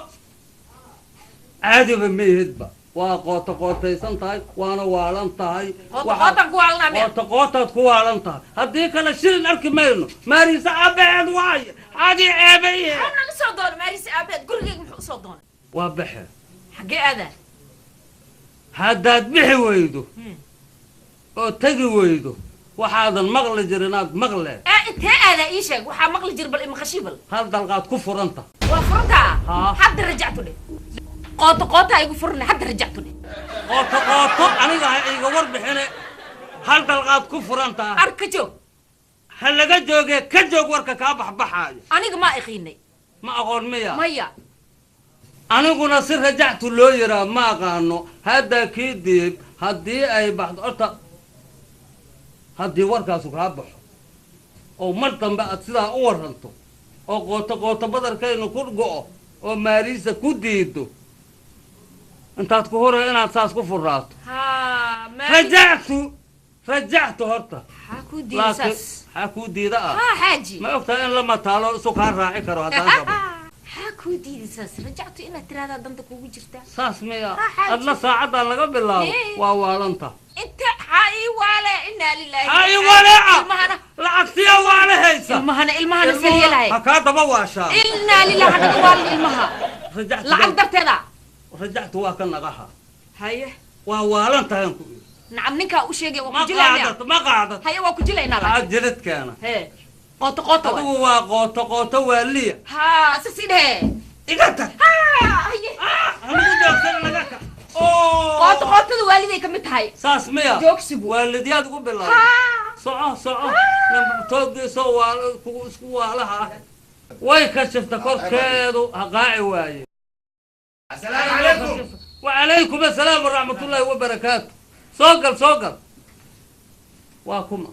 عادي بميهد وقوتيسان تاي وانا والان تاي قوتك كوالان تاي هديك انا شيرين اركي مينو ماريس ابعد واي عادي عيبيه انا نسو دون ماريس ابعد قرقيق محو سو دون وابحي حقي هذا هداد بحي ويدو او تجي ويدو وحاضن مغلي جرينات مغلي انت هذا ايشك وحا مغلي جربل ام خشيبل هل دلقات كفر انت وفرتها حد رجعتوا لي قوطة ايغو فرنا حد رجعتوا لي قوطة انيغا ايغا وربخينه هل دلقات كفر انت اركجو هل لغا جوغي كجوغ وركا كا بخبخايو انيغا ما اخيني ما اقول ميا aniguna si rajactu loo yiraa ma aqaano hadda kadib haddii ay baxdo horta haddii warkaasu kaa baxo oo mar dambe aad sidaa u waranto oo qooto badarkaynu ku go'o oo maariisa ku diido intaad ku hore inaad saas ku furaato rajactu horta haa kuu diida ah ma ogtahay in lama taalo isu kaa raaci karo haddaan rabo كودي ساس رجعت إلى ترى هذا ضمتك وجرته ساس ميا أدنى ساعة على قبل الله ووالنتا أنت حي ولا إنا لله حي ولا العكسية ولا هيسا المهنا سريع لهي هكذا بواشا إنا لله هذا قوال المها رجعت لعقدرت هذا رجعت واكلنا غها هاي ووالنتا ينكو نعم نكا وشيء ما قعدت هاي وكجلينا لا أجلت كان هي قوطة هو قوطة واللية ها سسيده إيجاتك هاي أنا جالس لك قوطة والدي كم هاي ساس ميا جوكسبو والدي أتقول بالله صعة لما تودي سوا لها ويكشف تكور كيدو هقاعي واي السلام عليكم وعليكم السلام ورحمة الله وبركاته سوقل واكم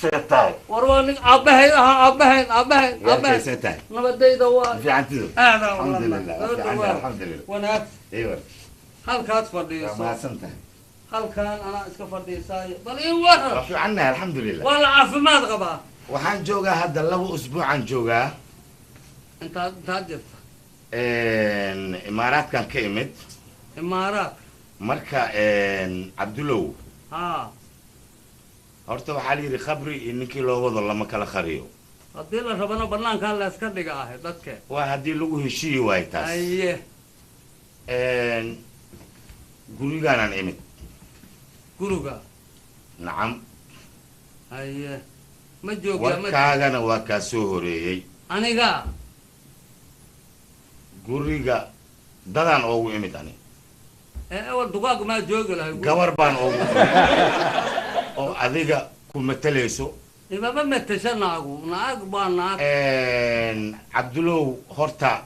سيتاي ورواني أبهين سيتاي نبدأ دوا في عنتو الحمد لله الحمد لله وناك ايوه هل كانت فردي ما سنتها هل كان أنا اسكفردي ساي بل إيه ورا رفيع عنها الحمد لله ولا عافمات غبا وحان جوجا هذا اللبو أسبوع عن جوجا أنت جبت إمارات كان كيمت إمارات marka cabdulow horta waxaa la yidhi khabri iyo ninkii loo wado lama kala qariyo haddii la rabana banaankaa la iska dhiga ahay dadke waa haddii lagu heshiiyi waayo taas aye gurigaanaan imid guriga nacam aye ma jooga warkaagana waa kaa soo horeeyey aniga guriga dadaan oogu imid ani أول دقاق ما جوجل هاي قمر بان أو أذيك كم تليسو إذا ما متشناقو ناق بان ناق عبدلو هرتا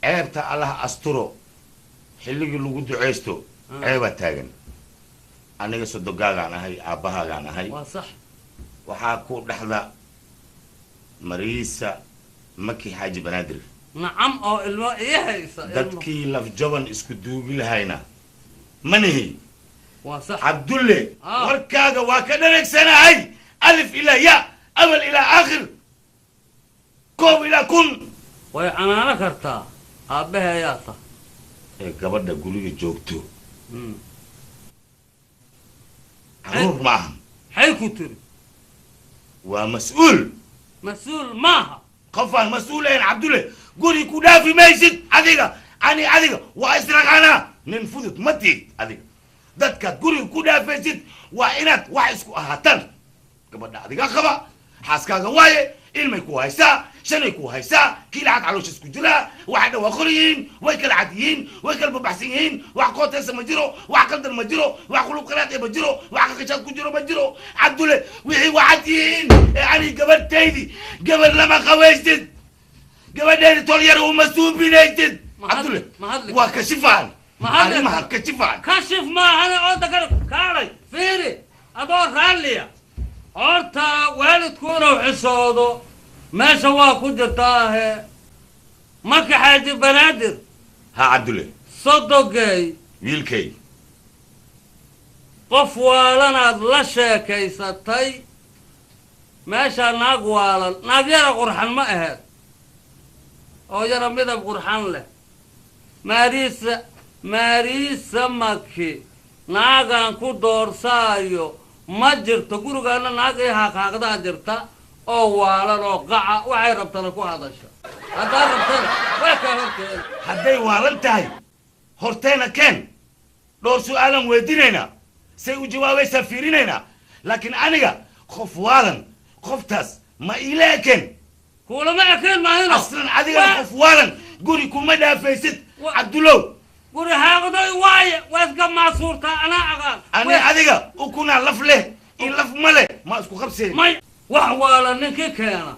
عيبتا الله أسترو حلقي لو قد عيستو عيبا تاغن أنا قصو دقاق أنا هاي أباها أنا هاي وصح وحاكو لحظة مريسة مكي حاج بنادر نعم أو الماء إيه dadkii laf jaban isku duugi lahayna manihi waa sax cabdulle warkaaga waa ka dhareegsanahay alif ilaa ya amal ilaa aakhir koob ilaa kun way canaano kartaa aabbaha ayaa ta ee gabadha guriga joogto caruur maaha maxay ku tiri waa mas-uul maaha qofaan mas-uulayn cabdulle guri ku dhaafi maysid adiga adiga waa israqanaa nin fudud ma tiid adiga dadkaad guriga ku dhaafaysid waa inaad wax isku ahaataan gabadha adiga qaba xaaskaaga waaye ilmay ku haysaa shanay ku haysaa kii lacag caloosh isku jira waxay dhawaa qoriyiin way kala cadiyiin way kala babaxsan yihiin wax qootaysa ma jiro wax qaldan ma jiro wax qulub qalaad ma jiro wax qashaad ku jiro ma jiro cabdulle wixii waxaad yihiin ani gabadhaydi gabar lama qabaystid gabadhaydi tol yar uma suubinaysid cabdulle waa kashifaan arrimaha kashifaan kashif maahan oo dagar kaalay fiiri adoo raalliya horta waalidkuuna xisoodo meesha waa ku jirtaahe marka xaaji banaadir ha cabdulle sodogay wiilkay qof waalanaad la sheekaysatay meesha naag waalan naag yara qurxan ma aheed oo yara midab qurxan leh maariisa maki naagaan ku doorsaayo ma jirto gurigaana naag ii haaqhaaqdaa jirta oo waalan oo qaca waxay rabtana ku hadasha haddaad rabtana waa kaa horteena hadday waalan tahay horteena keen dhowr su'aalan weydiinaynaa say u jawaabaysaa fiirinaynaa laakiin aniga qof waalan qoftaas ma iila eken kuulama ekeen maahino aslan adigana qof waalan guri kuma dhaafaysid cabdulow guri haaqday waaye waa iska maasuurtaa anaa aqaan ani adiga ukunaa laf leh in laf ma leh ma isku qabseen may wax waalan ninkii keena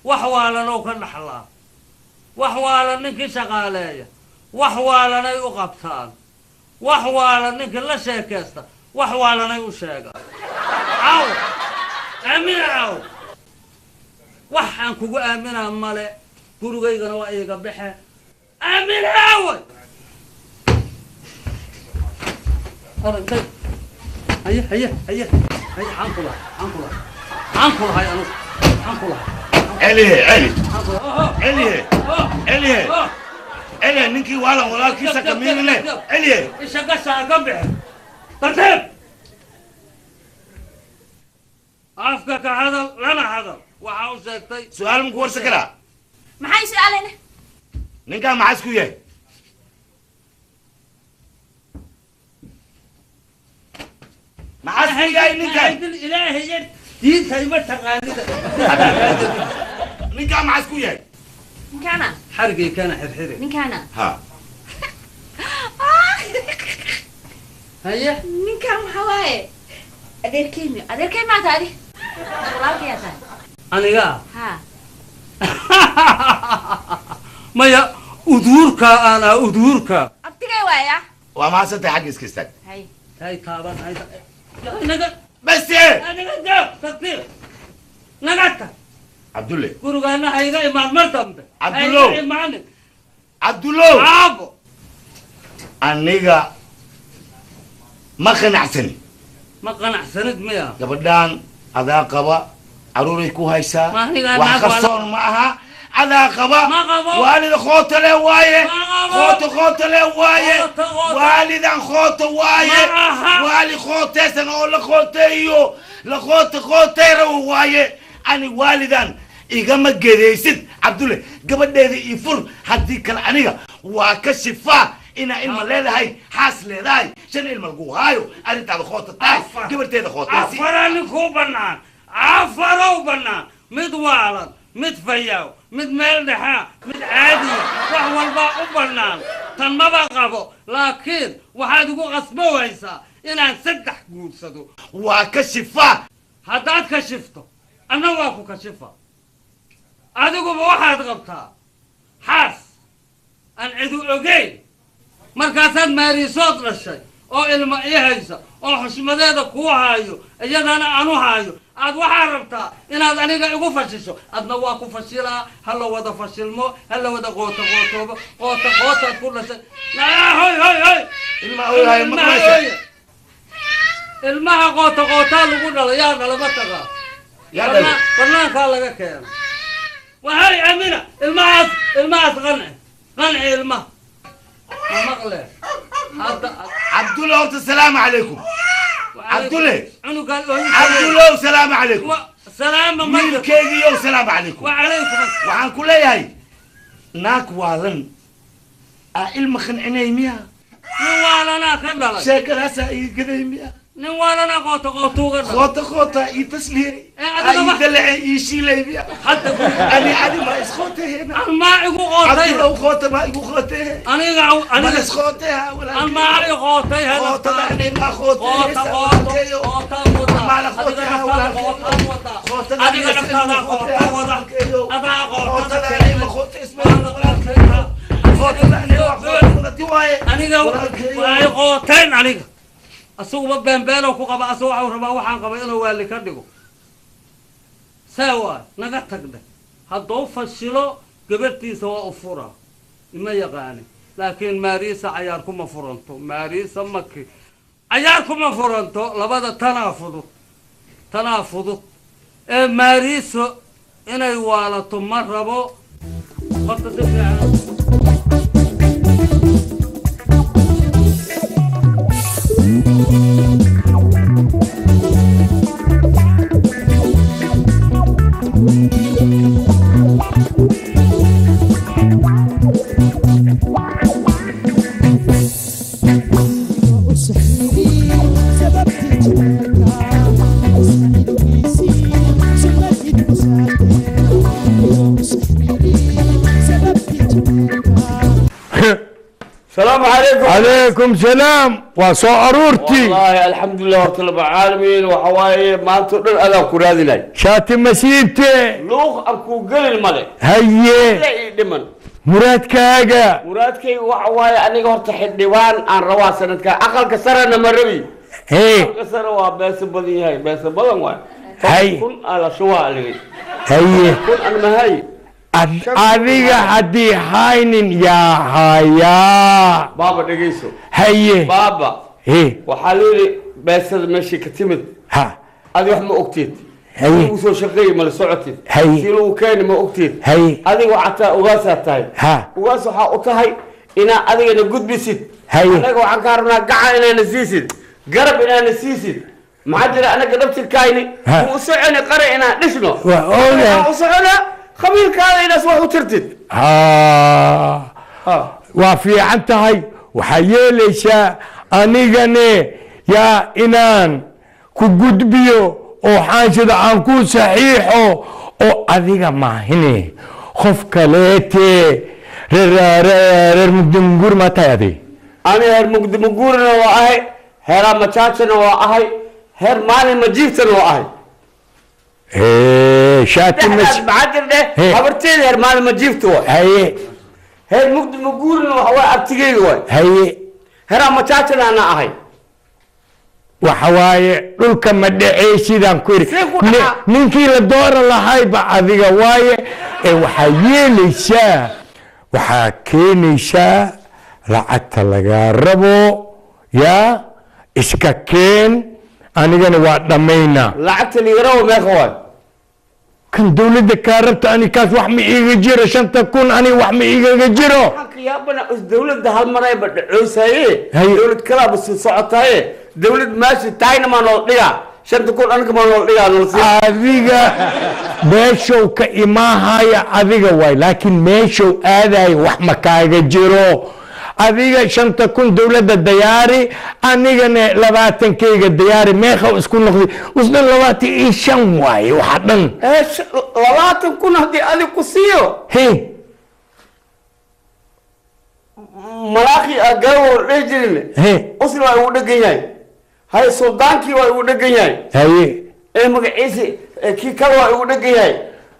wax waalan oo ka dhaxlaa wax waalan ninkii shaqaaleeya wax waalanay u qabtaan wax waalan ninkii la sheekaysta wax waalanay u sheegaan caw aamina caw waxaan kugu aaminaa male gurigaygana waa iiga baxe aamina caaway aragtay haye cankula هاي أنا عنكلا عليه نكي ولا كيسة كمين له عليه إيش قصة قبح ترتيب عفكك هذا لنا هذا وعاوز تي سؤال مكور سكرا ما حي سؤالنا نكا معسكو يه معسكو يه نكا الإلهي دين تيمة تغانيدا نكا معسكو يه نكانا حرقي كان حرحري نكانا ها هيا نكام حواي أدير كيمي ما تاري شغلك يا تاري أنا يا ها ما يا أدورك أنا أدورك أبتكي ويا وما ستي حق اسكستك هاي طابا هاي نقل بس ايه أنا جاب تطير نقلت عبد الله قولوا أنا هيدا إمام مرتم عبد الله إمامك عبد الله عابو النيجا ما قنعتني ما قنعتني ميا قبلان هذا قبا عروري كوهيسا ما وحكسون معها هذا قبا والد خوت له وايه خوت له وايه والد خوت وايه والد خوت سنه ولا خوت يو لخوت رو وايه أنا والدان إيجام جريسد عبد الله قبل ده يفر حدي كلا أنيجا وكشفا إن الليلة هاي حاصل هاي شن الملقو هايو أنت على خوت التاي قبل ده خوت عفراني خوبنا عفروا بنا مدوالا مدفياو مدملدحا مدعادي وحول باقو بنا تنما بقابو لكن واحد يقول غصبو ويسا إن سدح قوسدو وكشفا هداد كشفته أنا واكو كشفه أدوكو بواحد غبطها حاس أن عدو أوكي مركزات ماري صوت للشيء أو إلما إيهيسا أو حشمدادا كوهايو أجد أنا هايو أد وحاربتا إن هذا أنيقا إيقو فشيشو أد نواكو فشيلا هلا ودا فشيلمو هلا ودا غوتا كل شيء لا هاي إلما هاي مقرشة إلما غوتا لغونا يا غلبتك يا برنامج قال لك كيان وهاي أمينة الماء قنعي الماء ما مقلع عبد الله السلام عليكم عبد الله عنو قال عبد الله السلام عليكم سلام من كيجي السلام عليكم وعليكم وعن كل هاي ناك والن المخن عنيميا والنا كذا شكل هسا كذا نوالا قوت قوتوغا خوطة يتسلي أي دلع يشيلي بيا حتى أنا ما إسخوته هنا ما يقول قوتي لو خوطة ما يقول خوطه أنا إسخوته ولا ما أعرف قوتي هذا خوطة يعني ما خوطه قوتة ما لا خوطه ولا خوطة أنا قلت خوطة يعني ما خوطه اسمه خوطة يعني ما خوطه أنا قوتين عليك أسوق بين وكوكا أسوق وربا وحن قبا إنه واللي كردقو سوا نقطك ده هالضوء فشلو قبرتي سواء أفورا ما يقاني لكن ماريسا عياركم مفرنتو ماريسا مكي عياركم مفرنتو لبدا تنافضوا ماريسا إنه يوالتو مربو قد تفعل السلام عليكم. عليكم سلام وسو أرورتي. والله الحمد لله رب العالمين وحواي ما تقدر أنا كرادي لي. شاتي مسيبتي. لوخ أكو قل الملك. هيا. لا دمن. مراد كاجا. مراد كي وحواي أنا قهرت حديوان عن رواسنا كا أقل كسرنا مربي. هي. أقل كسر وبس بدي هاي بس بدن واي. هاي. كن على شو عليه. هيا. كن أنا هاي. adiga haddii haynin yaa hayaa baaba dhegeyso haye baaba waxaa leeyahay beesada meeshii ka timid ha adi wax ma ogtid haye uu soo shaqeeyay ma la socotid haye si loo keenay ma ogtid haye adiga waxaa ugaasaa tahay ha ugaas waxaa u tahay inaa adigana gudbisid haye anaga waxaan ka rabnaa gacan inaana siisid garab inaana siisid maxaa jira anaga dhabtirkayni uu soconi qare inaan dhishno u soconaa خبير كان الناس وحو ترتد وفي عنتهاي وحياليشا انيغاني يا انان كغدبيو او حاجد عنكو صحيحو او اديغا ما هني خوف كليتي رر مقدمغور ما تايدي انا هر مقدمغور نو اهي هرا مچاچن نو اهي هر مال مجيبتن نو اهي شاتي مش بعدين ده خبرتين هر مال ما جبته هي هر مقد مقول انه هو ابتيجي هو هي هر ما تاعتنا انا اهي وحواي دولك ما دحيسيدان كوري نينكي لا دور لهاي بعديغا واي waxa yeelaysaa waxa keenaysaa lacagta laga rabo yaa iska keen anigana waa dhamayna lacagta liiraw meeqoy kan dawladda ka rabta ani kaas wax ma iiga jiro 5,000 ani wax ma iiga jiro yaabana dawladda hal maray badcoosaye dawlad kala bas socotaye dawlad maashi taayna ma noo dhiga 5,000 anka ma noo dhiga adiga meeshow ka imaahaya adiga way laakiin meeshow aaday wax ma kaaga jiro adiga 5,000 dawladda diyaari anigana 20kayga diyaari meeqa isku noqday usna 25 waay waxa dhan 20 hadii adiga ku siiyo malaaqi agaw rejin usna waa uu dhagan yahay hay sultaankii waa uu dhagan yahay haye magaciisi kii kale waa uu dhagan yahay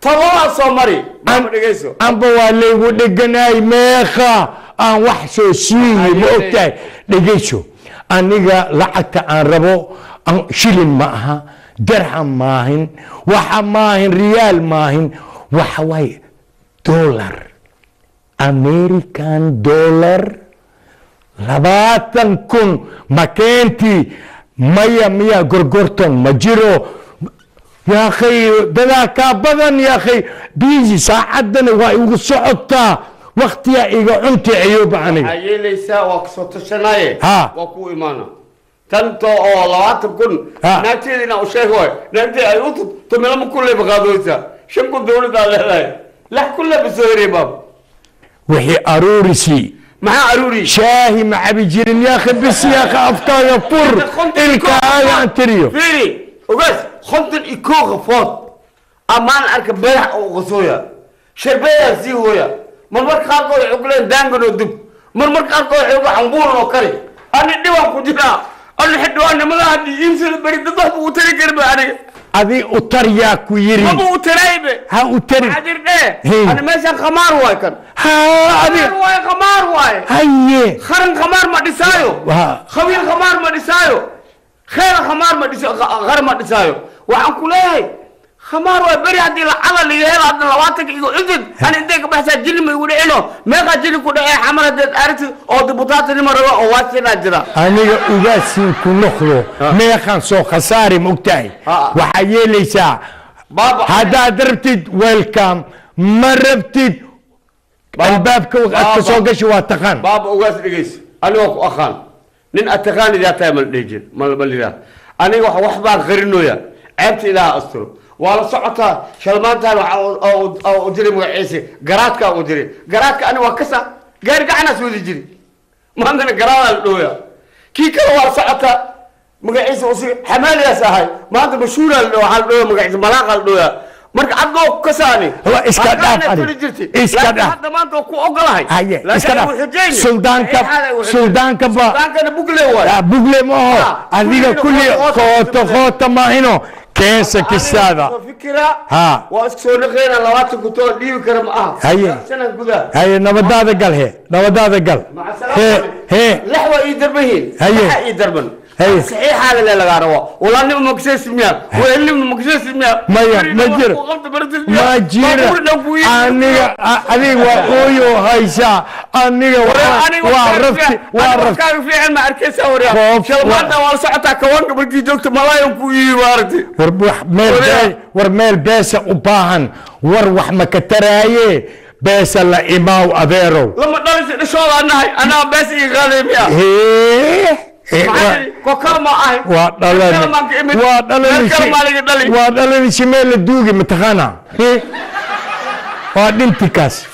talaa soo mari ma dhageyso amba waa leeyahay dhaganay meeqa aan wax soo siiyay ma ogtahay dhageyso aniga lacagta aan rabo shilin ma aha dirham maahin waxa maahin riyaal maahin waxa way dollar American dollar 20,000 makeenti miya gorgorton ma jiro يا أخي بذاك بدن يا أخي بيجي ساعدنا وسعطة وقت يا إيجا أنت عيوب عني هاي ليس وقصة الشناية ها وكو إيمانا تنتو أو لوات كن نأتي لنا وشيء هو نأتي أيوت تملهم كل بقادوسا شنكو دولة على لا كله بسهري باب وهي أرورسي ما عروري شاهي مع بيجرين يا أخي بس يا أخي أفكار يفر الكاغا أنتريو فيري وبس خنت الإيكو غفوت أمان أركب بيع أو غصويا شربية زيويا مرمر خارقو يعقلين دانغنو دب مرمر خارقو يعقل عنبور وكري أنا ديوان كجنا أنا حدو أنا ما هدي يمسل بريد ضحب وتري كربي أنا أبي أتريا كويري ما بو تريبه ها أتري عادر أنا ماشي خمار واي كان ها أبي خمار واي هاي خرن خمار ما دسايو خويل خمار ما دسايو خير خمار ما دسايو غير ما دسايو وعن كله خمار واي بري هدي على اللي هلا عبد اللواتك يقول إذن أنا إنتك بحس جيل ما يقول إنه ما قاعد كده حمرة أرث أو دبوتات اللي مرة أو واسينا جرا أنا أجاسين كنخلو ما كان سو خساري مقتاي وحيي لي ساعة بابا هذا دربتي ويلكم مربتي الباب كسوقش واتقان بابا أجاس ليجيس أنا وأخان نن أتقان إذا تعمل ليجين ما أنا وحبان غيرنويا عبت إلى أسطر ولا صعتها شلمانتها أو أدري مقعيسي قراتك أو أدري قراتك أنا وكسا غير قعنا سوي جري ما عندنا قرار اللويا كي كانوا ولا صعتها مقعيسي وصي حمال يا سهاي ما عندنا مشهورة اللويا مقعيسي ملاقة اللويا مرك عدو كساني هو إسكاداف علي إسكاداف هذا ما أنت أكو أقلهاي هاي إسكاداف سلطان كب سلطان كب بقولي ما هو هذيك كل خوت ما هنا كيس كسادة ها واسكسون غير اللوات كتور ليو كرم هاي هاي نبضاد قال هي نبضاد قال هي لحوة يدربهين هاي يدربن صحيح هذا اللي لقاره ولا نم مكسس مياه ولا نم مكسس مياه ما جرى ما جرى أنا وأويو هايسا أنا وعرفت كان في علم أركيس أوريا شو ما أنت وصعتك كون قبل جيجوك ملايين كوي واردي ورميل بيسا وباهن وروح مكترايه بيسا لا إماو أبيرو لما درس شو أنا بس يغالب يا وادلني شمال الدوغي متخانا وادنتكاس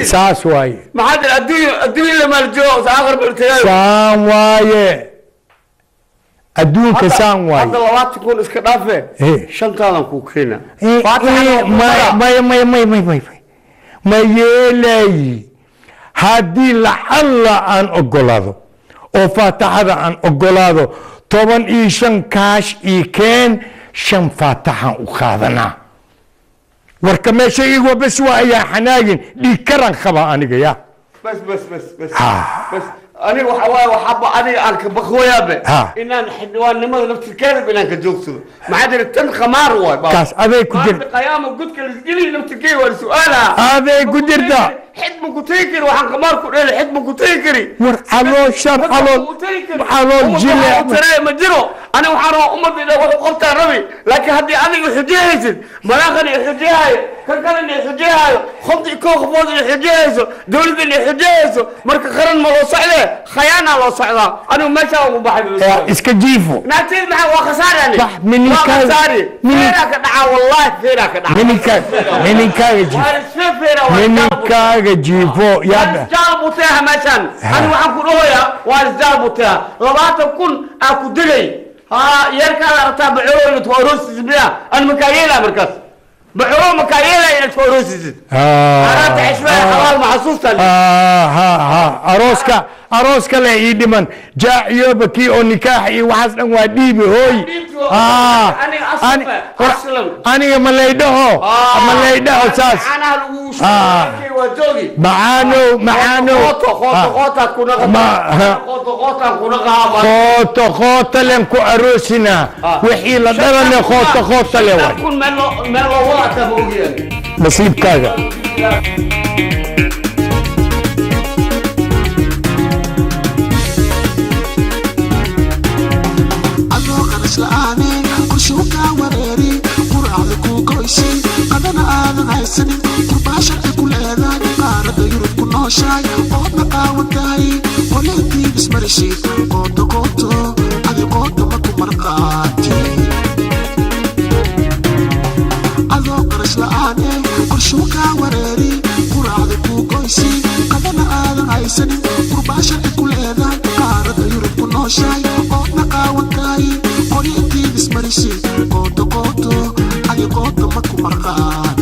ساس واي ما حد الدنيا لما الجو ساغر بالتيار سام واي الدون كسام واي هذا لوات تكون اسكدافه شنطان كوكينا ما يلي هادي لعل ان اقولادو oo faataxada aan ogolaado 15 kaash ii keen 5 faataxan u qaadanaa warka meesha igu bas waa ayaa xanaagin dhig karan qaba aniga ya bas أنا وحب أنا أنك بخويا إن حدوان نمر نفس الكلام إن أنك جوكسو ما عاد التن خمار واي كاس أبي كدر قيام وقلت كالجلي نفس الكي والسؤالها أبي كدر دا حد مكتيكر وحن خمار كل حد مكتيكري ور حلو شاب حلو جلي ترى مجرو أنا وحنا أمتي لو قلت ربي لكن هدي أنا يحجيز ملاخني يحجيها كان يحجيها خمتي كوخ فوز يحجيز دولد يحجيز مرك خرن ما وصله خيانة لو صعدا أنا ما شاء وبحب إسكجيفو ناتين معه وخسارة صح مني كاري فيرك دعا والله فيرك دعا مني كاري جيفو يا رجال بوتها مثلا أنا وحكو رويا ورجال بوتها لبعض كن أكو دلي يركا رتاب عروي تفوروس زبلا أنا مكايلة مركز بعروم مكايلة إلى تفوروس أنا تعيش حلال محسوسة أروسكا لا يدمن جاء يوبكي أو نكاحي وحسن واديبي هوي أنا ملايده ساس معانو خوطة لم كو أروسنا وحيلا درنا خوطة لواي نصيب كذا لآني كرشوكا وريري قرعة كوكويسي قدنا آذن عيسنين قرباشا كل آذان قارد يرد كل نوشاي قوتنا قاوتاي وليتي بسم رشيد قوتو عدي قوتو مكو مرقاتي أذو قرش لآني كرشوكا وريري قرعة كوكويسي قدنا آذن عيسنين يقان